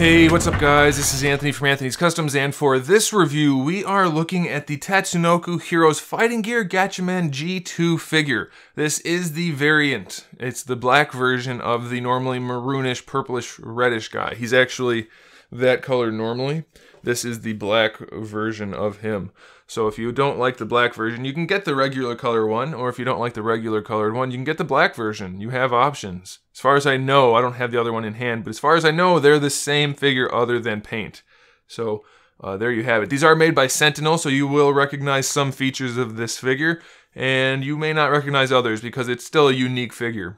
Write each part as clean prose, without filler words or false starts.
Hey, what's up guys? This is Anthony from Anthony's Customs, and for this review, we are looking at the Tatsunoko Heroes Fighting Gear Gatchaman G2 figure. This is the variant. It's the black version of the normally maroonish, purplish, reddish guy. He's actually that color normally. This is the black version of him. So if you don't like the black version, you can get the regular color one, or if you don't like the regular colored one, you can get the black version. You have options. As far as I know, I don't have the other one in hand, but as far as I know, they're the same figure other than paint. So there you have it. These are made by Sentinel, so you will recognize some features of this figure, and you may not recognize others because it's still a unique figure.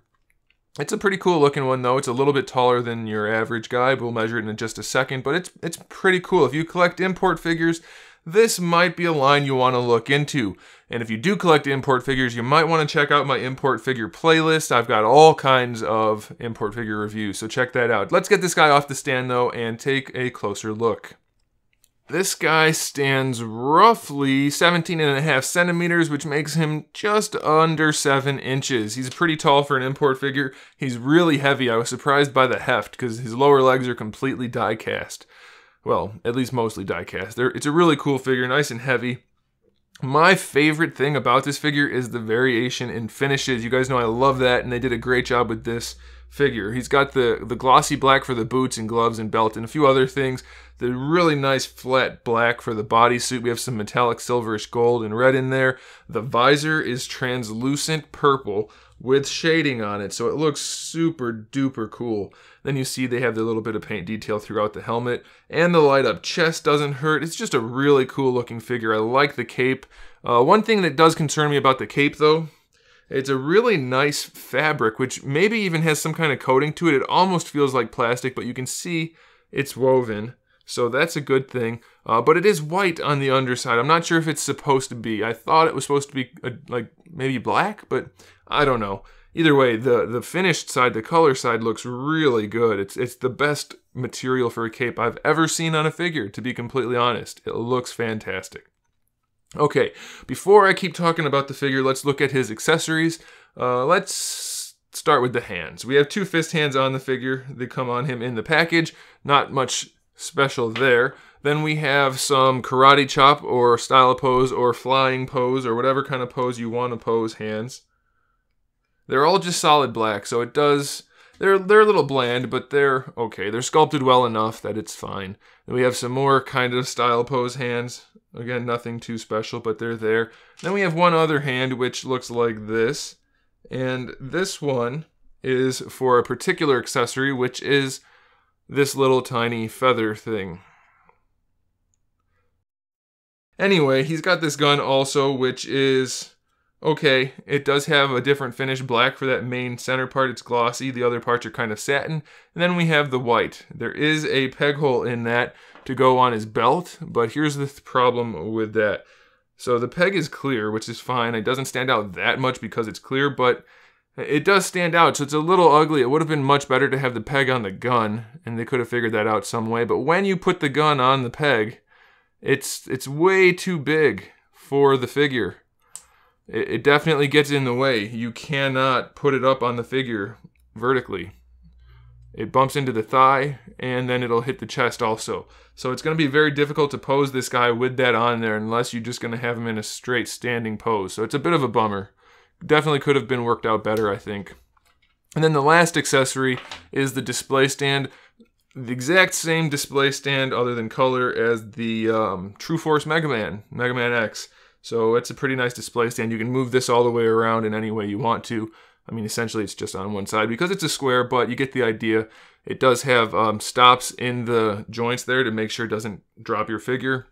It's a pretty cool looking one though. It's a little bit taller than your average guy. We'll measure it in just a second, but it's pretty cool. If you collect import figures, this might be a line you want to look into. And if you do collect import figures, you might want to check out my import figure playlist. I've got all kinds of import figure reviews, so check that out. Let's get this guy off the stand though and take a closer look. This guy stands roughly 17.5 centimeters, which makes him just under 7 inches. He's pretty tall for an import figure. He's really heavy. I was surprised by the heft because his lower legs are completely die cast. Well, at least mostly die cast. It's a really cool figure, nice and heavy. My favorite thing about this figure is the variation in finishes. You guys know I love that, and they did a great job with this figure. He's got the glossy black for the boots and gloves and belt and a few other things. The really nice flat black for the bodysuit. We have some metallic silverish gold and red in there. The visor is translucent purple with shading on it, so it looks super duper cool. Then you see they have the little bit of paint detail throughout the helmet, and the light up chest doesn't hurt. It's just a really cool looking figure. I like the cape. One thing that does concern me about the cape though, it's a really nice fabric, which maybe even has some kind of coating to it. It almost feels like plastic, but you can see it's woven. So that's a good thing. But it is white on the underside. I'm not sure if it's supposed to be. I thought it was supposed to be like maybe black, but I don't know. Either way, the finished side, the color side looks really good. It's the best material for a cape I've ever seen on a figure, to be completely honest. It looks fantastic. Okay, before I keep talking about the figure, let's look at his accessories. Let's start with the hands. We have 2 fist hands on the figure. They come on him in the package. Not much special there. Then we have some karate chop or style pose or flying pose or whatever kind of pose you want to pose hands. They're all just solid black, so it does... They're a little bland, but they're okay. They're sculpted well enough that it's fine. Then we have some more kind of style pose hands. Again, nothing too special, but they're there. Then we have one other hand which looks like this. And this one is for a particular accessory, which is this little tiny feather thing. Anyway, he's got this gun also, which is... okay, it does have a different finish black for that main center part. It's glossy. The other parts are kind of satin. And then we have the white. There is a peg hole in that to go on his belt, but here's the problem with that. So the peg is clear, which is fine. It doesn't stand out that much because it's clear, but it does stand out, so it's a little ugly. It would have been much better to have the peg on the gun, and they could have figured that out some way. But when you put the gun on the peg, it's way too big for the figure. It definitely gets in the way. You cannot put it up on the figure vertically. It bumps into the thigh, and then it'll hit the chest also. So it's going to be very difficult to pose this guy with that on there unless you're just going to have him in a straight standing pose. So it's a bit of a bummer. Definitely could have been worked out better, I think. And then the last accessory is the display stand. The exact same display stand, other than color, as the True Force Mega Man X. So it's a pretty nice display stand. You can move this all the way around in any way you want to. I mean, essentially it's just on one side because it's a square, but you get the idea. It does have stops in the joints there to make sure it doesn't drop your figure,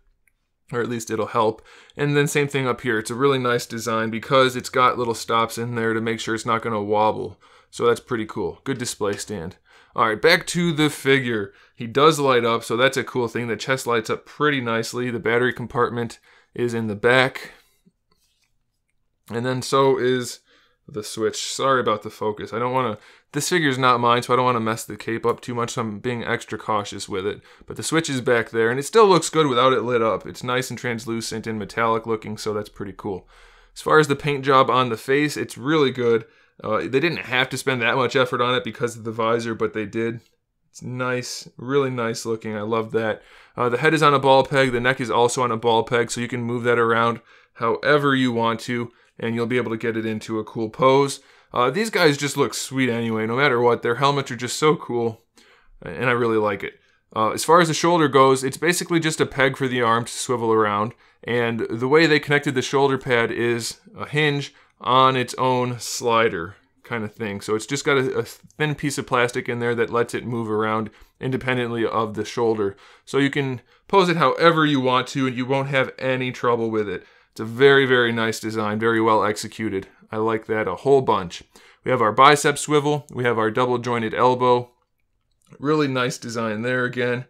or at least it'll help. And then same thing up here. It's a really nice design because it's got little stops in there to make sure it's not going to wobble. So that's pretty cool. Good display stand. All right, back to the figure. He does light up, so that's a cool thing. The chest lights up pretty nicely. The battery compartment is in the back. And then so is the switch. Sorry about the focus. I don't want to... This figure's not mine, so I don't want to mess the cape up too much, so I'm being extra cautious with it. But the switch is back there, and it still looks good without it lit up. It's nice and translucent and metallic looking, so that's pretty cool. As far as the paint job on the face, it's really good. They didn't have to spend that much effort on it because of the visor, but they did. It's nice, really nice looking. I love that. The head is on a ball peg. The neck is also on a ball peg, so you can move that around however you want to, and you'll be able to get it into a cool pose. These guys just look sweet anyway, no matter what. Their helmets are just so cool, and I really like it. As far as the shoulder goes, it's basically just a peg for the arm to swivel around, and the way they connected the shoulder pad is a hinge on its own slider kind of thing. So it's just got a thin piece of plastic in there that lets it move around independently of the shoulder. So you can pose it however you want to, and you won't have any trouble with it. It's a very, very nice design, very well executed. I like that a whole bunch. We have our bicep swivel, we have our double jointed elbow. Really nice design there again,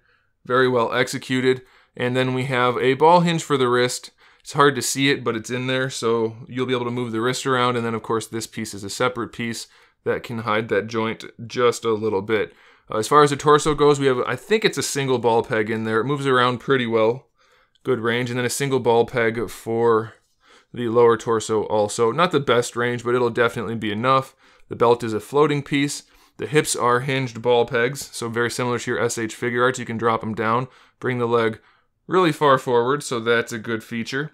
very well executed. And then we have a ball hinge for the wrist. It's hard to see it, but it's in there, so you'll be able to move the wrist around. And then, of course, this piece is a separate piece that can hide that joint just a little bit. As far as the torso goes, we have, I think it's a single ball peg in there. It moves around pretty well, good range. And then a single ball peg for the lower torso also. Not the best range, but it'll definitely be enough. The belt is a floating piece. The hips are hinged ball pegs, so very similar to your SH Figure Arts. You can drop them down, bring the leg really far forward, so that's a good feature.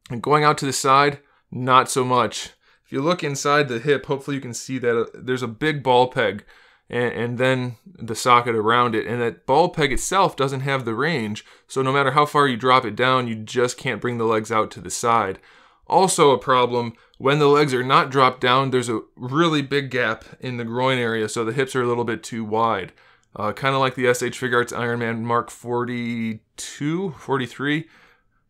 And going out to the side, not so much. If you look inside the hip, hopefully you can see that there's a big ball peg and then the socket around it. And that ball peg itself doesn't have the range, so no matter how far you drop it down, you just can't bring the legs out to the side. Also a problem, when the legs are not dropped down, there's a really big gap in the groin area, so the hips are a little bit too wide. Kind of like the SH Figure Arts Iron Man Mark 42, 43.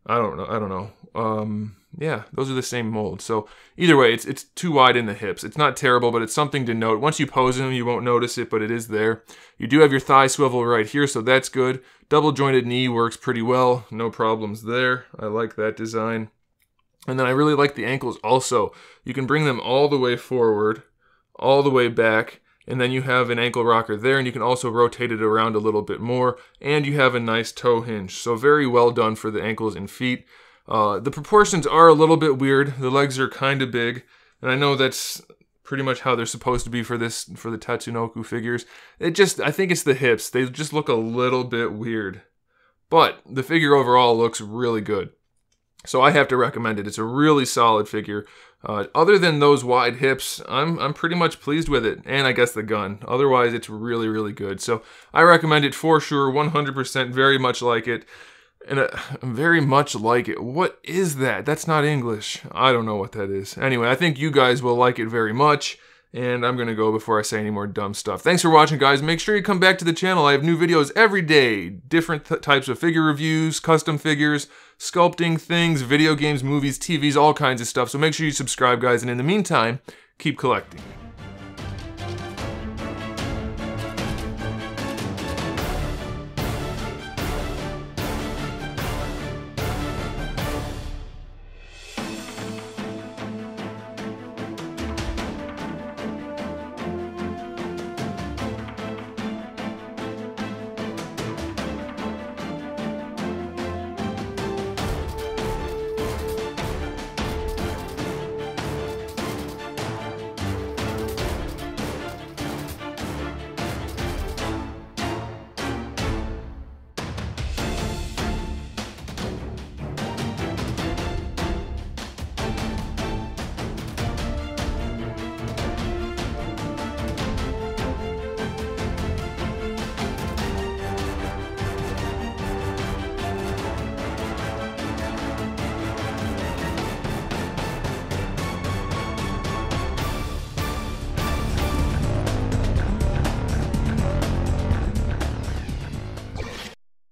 I don't know. Yeah, those are the same mold. So either way, it's too wide in the hips. It's not terrible, but it's something to note. Once you pose them, you won't notice it, but it is there. You do have your thigh swivel right here, so that's good. Double jointed knee works pretty well. No problems there. I like that design. And then I really like the ankles also. You can bring them all the way forward, all the way back, and then you have an ankle rocker there, and you can also rotate it around a little bit more, and you have a nice toe hinge. So very well done for the ankles and feet. The proportions are a little bit weird. The legs are kind of big, and I know that's pretty much how they're supposed to be for the Tatsunoko figures. I think it's the hips. They just look a little bit weird. But the figure overall looks really good. So I have to recommend it. It's a really solid figure. Other than those wide hips, I'm pretty much pleased with it. And I guess the gun. Otherwise, it's really, really good. So I recommend it for sure, 100%, very much like it. And very much like it. What is that? That's not English. I don't know what that is. Anyway, I think you guys will like it very much. And I'm going to go before I say any more dumb stuff. Thanks for watching, guys. Make sure you come back to the channel. I have new videos every day. Different types of figure reviews, custom figures, sculpting things, video games, movies, TVs, all kinds of stuff. So make sure you subscribe, guys. And in the meantime, keep collecting.